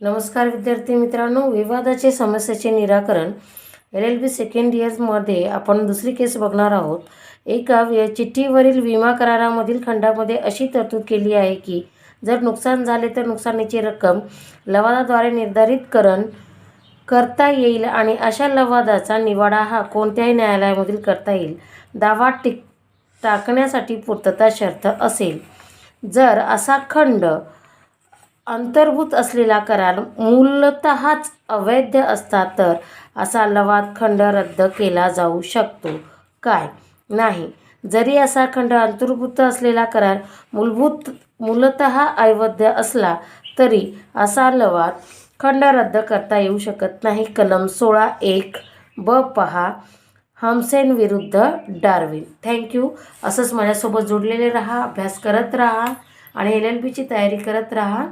नमस्कार विद्यार्थी मित्रांनो, विवादाचे समस्येचे निराकरण LLB सेकंड इयर्समध्ये आपण दुसरी केस बघणार आहोत। एका चिठ्ठीवरील विमा करारामधील खंडामध्ये अशी तरतूद केली आहे की जर नुकसान झाले तर नुकसानीची रक्कम लवादाद्वारे निर्धारित करता येईल आणि अशा लवादाचा निवाडा हा कोणत्याही न्यायालयामधील करता येईल। दावा टाकण्यासाठी पूर्तता शर्त असेल। जर असा खंड अंतर्भूत असलेला करार मूलतःच अवैध असता तर असा लवाद खंड रद्द केला जाऊ शकतो काय? नाही। जरी असा खंड अंतर्भूत असलेला करार मूलतः अवैध असला तरी असा लवाद खंड रद्द करता येऊ शकत नाही। कलम 16(1) ब पहा हमसेन विरुद्ध डार्विन। थँक्यू। असंच माझ्यासोबत जोडलेले राहा, अभ्यास करत राहा आणि LLBची तयारी करत राहा।